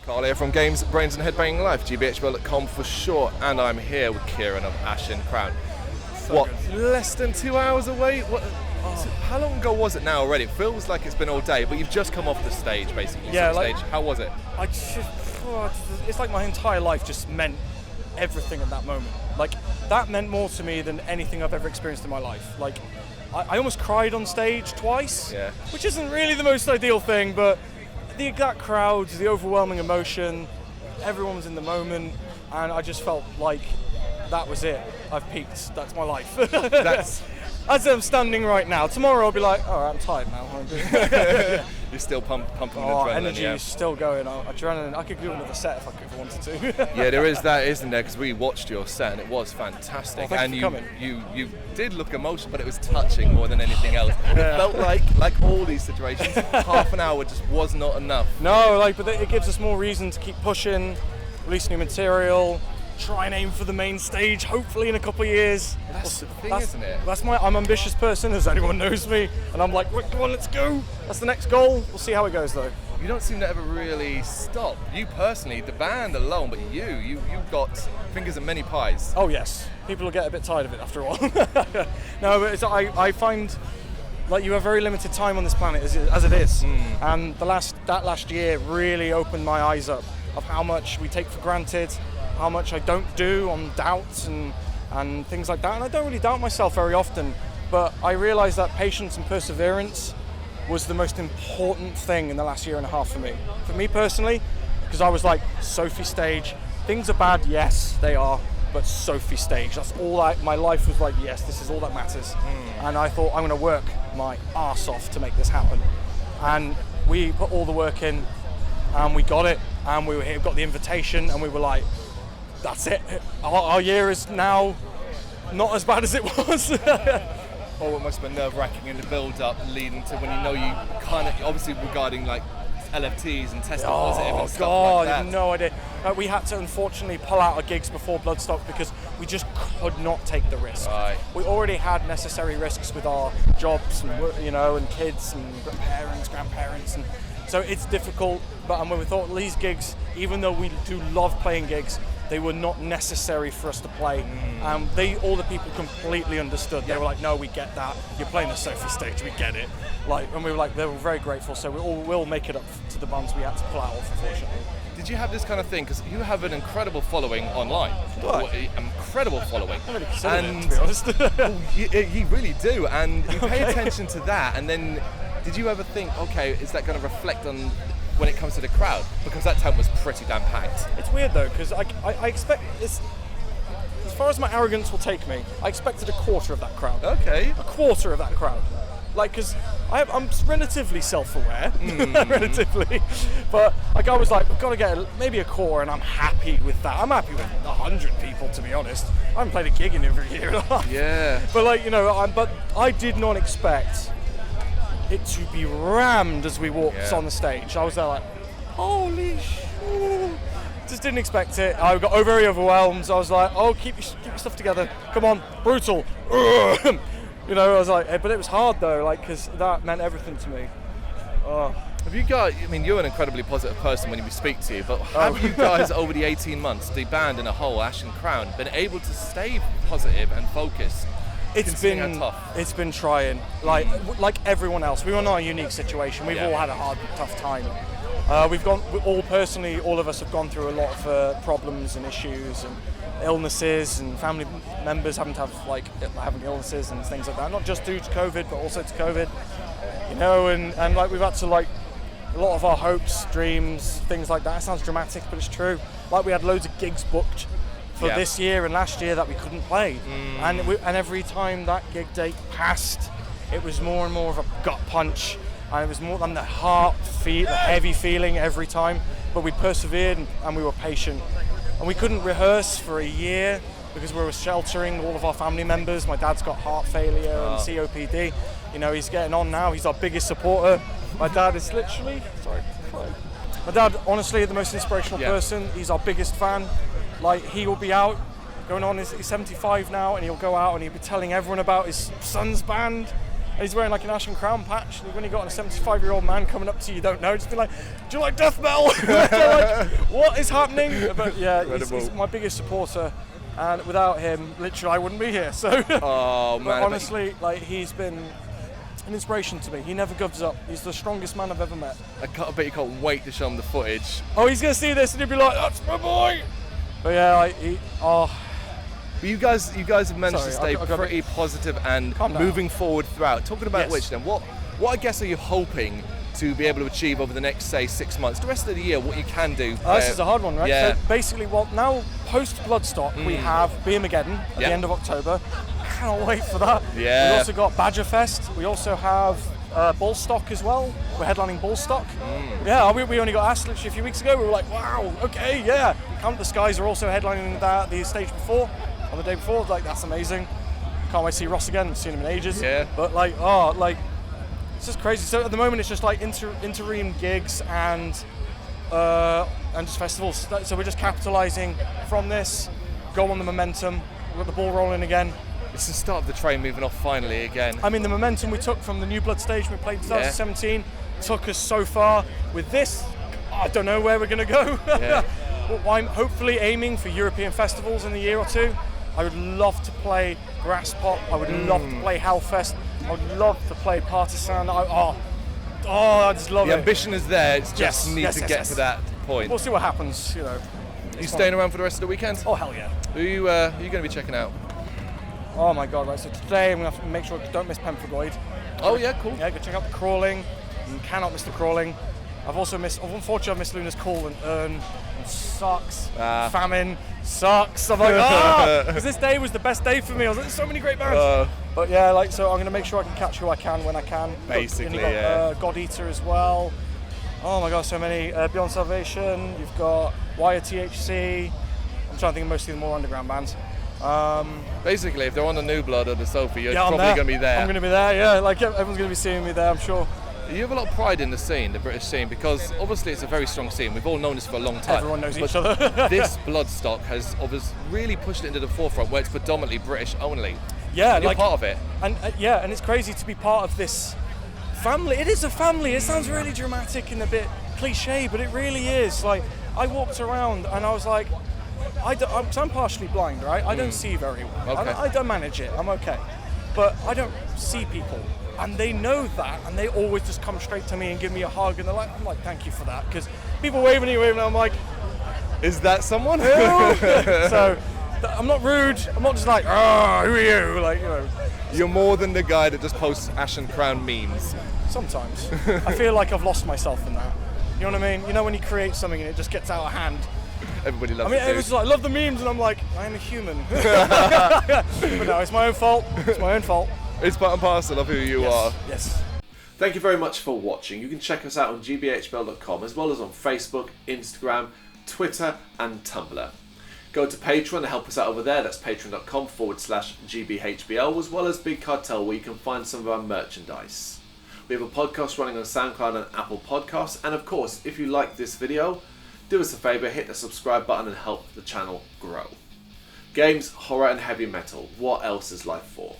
Carl here from Brrraaains A Head-Banging Life, gbhblofficial for short, and I'm here with Kieran of Ashen Crown. Less than 2 hours away? How long ago was it now already? It feels like it's been all day, but you've just come off the stage, basically. Yeah, stage. How was it? It's like my entire life just meant everything at that moment. Like, that meant more to me than anything I've ever experienced in my life. Like, I almost cried on stage twice, which isn't really the most ideal thing, but the exact crowds, the overwhelming emotion, everyone was in the moment, and I just felt like that was it. I've peaked. That's my life. As I'm standing right now. Tomorrow I'll be like, all right, I'm tired now. You're still pumping adrenaline. Energy is still going. Adrenaline. I could do another set if I wanted to. Yeah, there is that, isn't there? Because we watched your set and it was fantastic. Thanks for coming. You did look emotional, but it was touching more than anything else. It felt like all these situations, half an hour just was not enough. No, but it gives us more reason to keep pushing, release new material. Try and aim for the main stage, hopefully in a couple of years. That's the thing, isn't it? I'm an ambitious person, as anyone knows me, and I'm like, come on, let's go. That's the next goal. We'll see how it goes, though. You don't seem to ever really stop. You personally, the band alone, but you've got fingers in many pies. Oh yes, people will get a bit tired of it after a while. No, but I find like you have very limited time on this planet as it is, and that last year really opened my eyes up of how much we take for granted. How much I don't do on doubts and things like that. And I don't really doubt myself very often, but I realized that patience and perseverance was the most important thing in the last year and a half for me. For me personally, because I was like, Sophie stage, things are bad, yes, they are, but Sophie stage, that's all my life was like, yes, this is all that matters. And I thought, I'm gonna work my arse off to make this happen. And we put all the work in, and we got it, and we got the invitation, and we were like, that's it. Our year is now not as bad as it was. Oh, it must have been nerve-wracking in the build-up, leading to when you kind of, obviously regarding like LFTs and testing positive and stuff like that. I have no idea. We had to unfortunately pull out our gigs before Bloodstock because we just could not take the risk. Right. We already had necessary risks with our jobs and kids and parents, grandparents, and so it's difficult. But when we thought these gigs, even though we do love playing gigs, they were not necessary for us to play. All the people completely understood. They were like, no, we get that. You're playing the Sophie stage, we get it. And we were like, they were very grateful. So we'll make it up to the bands we had to pull out of, unfortunately. Did you have this kind of thing? Because you have an incredible following online. Incredible following. I really considered it, to be honest. You really do. And you pay attention to that. And then did you ever think, okay, is that going to reflect on when it comes to the crowd? Because that tent was pretty damn packed. It's weird though, because I expect this, as far as my arrogance will take me, I expected a quarter of that crowd. Okay. A quarter of that crowd. Because I'm relatively self-aware, relatively, but I was like, we've got to get maybe a core, and I'm happy with that. I'm happy with 100 people, to be honest. I haven't played a gig in over a year and a half. Yeah. But but I did not expect it to be rammed as we walked on the stage. I was there like, holy shit. Just didn't expect it. I got very overwhelmed. I was like, oh, keep your stuff together. Come on, brutal. I was like, but it was hard though, because that meant everything to me. Have you guys, you're an incredibly positive person when we speak to you, but have you guys over the 18 months, the band in a whole, Ashen Crown, been able to stay positive and focused? It's been trying, like everyone else. We were not a unique situation. We've all had a hard, tough time. All of us have gone through a lot of problems and issues and illnesses, and family members having illnesses and things like that. Not just due to COVID, but also to COVID. And we've had to a lot of our hopes, dreams, things like that. It sounds dramatic, but it's true. We had loads of gigs booked for this year and last year that we couldn't play, and every time that gig date passed, it was more and more of a gut punch, and it was more than the heavy feeling every time. But we persevered and we were patient, and we couldn't rehearse for a year because we were sheltering all of our family members. My dad's got heart failure and COPD. He's getting on now. He's our biggest supporter. My dad is literally my dad, honestly, the most inspirational person. He's our biggest fan. He will be out going on, he's 75 now, and he'll go out and he'll be telling everyone about his son's band. And he's wearing like an Ashen Crown patch. And when you got a 75-year-old man coming up to you don't know, just be like, do you like death metal? Like, what is happening? But yeah, he's my biggest supporter. And without him, literally, I wouldn't be here. So, oh man! But honestly, like he's been an inspiration to me. He never gives up. He's the strongest man I've ever met. I bet you can't wait to show him the footage. Oh, he's gonna see this and he'll be like, "That's my boy." But yeah, But you guys have managed to stay pretty positive and moving forward throughout. Talking about which, then, what I guess are you hoping to be able to achieve over the next, say, 6 months, the rest of the year, what you can do? This is a hard one, right? Yeah. So basically, now post Bloodstock, we have gbhblofficial at the end of October. Cannot wait for that. Yeah. We've also got Badger Fest. We also have Bloodstock as well. We're headlining Bloodstock. Yeah, we only got asked literally a few weeks ago. We were like, wow, okay, yeah. Count the Skies are also headlining that the stage before, on the day before. Like, that's amazing. Can't wait to see Ross again. I've seen him in ages. Yeah. But it's just crazy. So at the moment, it's just like interim gigs and just festivals. So we're just capitalising from this, go on the momentum, we've got the ball rolling again. It's the start of the train moving off finally again. I mean, the momentum we took from the New Blood stage we played in 2017 took us so far. With this, I don't know where we're going to go. Yeah. I'm hopefully aiming for European festivals in a year or two. I would love to play Grasspop. I would love to play Hellfest. I would love to play Partisan. I just love it. The ambition is there. It's just need to get to that point. We'll see what happens. You staying around for the rest of the weekend? Oh hell yeah. Who are you going to be checking out? Oh my god! Right. So today I'm going to have to make sure I don't miss Pemphigoid. Oh yeah, cool. Yeah, go check out the Crawling. You cannot miss the Crawling. Unfortunately, I've missed Luna's Call and Urn. And sucks. Famine sucks. I'm like, because this day was the best day for me. I was like, there's so many great bands. But yeah, so I'm going to make sure I can catch who I can when I can. Basically, you've got, God Eater as well. Oh my god, so many. Beyond Salvation. You've got Wire THC. I'm trying to think of mostly the more underground bands. Basically, if they're on the New Blood or the Sophie, you're I'm probably going to be there. I'm going to be there, yeah. Like everyone's going to be seeing me there, I'm sure. You have a lot of pride in the scene, the British scene, because obviously it's a very strong scene. We've all known this for a long time. Everyone knows each other. This Bloodstock has obviously really pushed it into the forefront, where it's predominantly British only. Yeah, you're part of it. And and it's crazy to be part of this family. It is a family. It sounds really dramatic and a bit cliche, but it really is. Like, I walked around and I was like, I'm partially blind, right? I don't see very well. Okay. I don't manage it. I'm okay. But I don't see people. And they know that, and they always just come straight to me and give me a hug, and I'm like, thank you for that, because people waving at you, and I'm like, is that someone? So, I'm not rude, I'm not just like, who are you, like, You're more than the guy that just posts Ashen Crown memes. Sometimes. I feel like I've lost myself in that. You know what I mean? You know when you create something and it just gets out of hand? Everybody loves it. I mean, everyone's like, I love the memes, and I'm like, I'm a human. But no, it's my own fault. It's my own fault. It's part and parcel of who you are. Yes. Thank you very much for watching. You can check us out on gbhbl.com as well as on Facebook, Instagram, Twitter and Tumblr. Go to Patreon to help us out over there. That's patreon.com/gbhbl, as well as Big Cartel, where you can find some of our merchandise. We have a podcast running on SoundCloud and Apple Podcasts. And of course, if you like this video, do us a favour, hit the subscribe button and help the channel grow. Games, horror and heavy metal. What else is life for?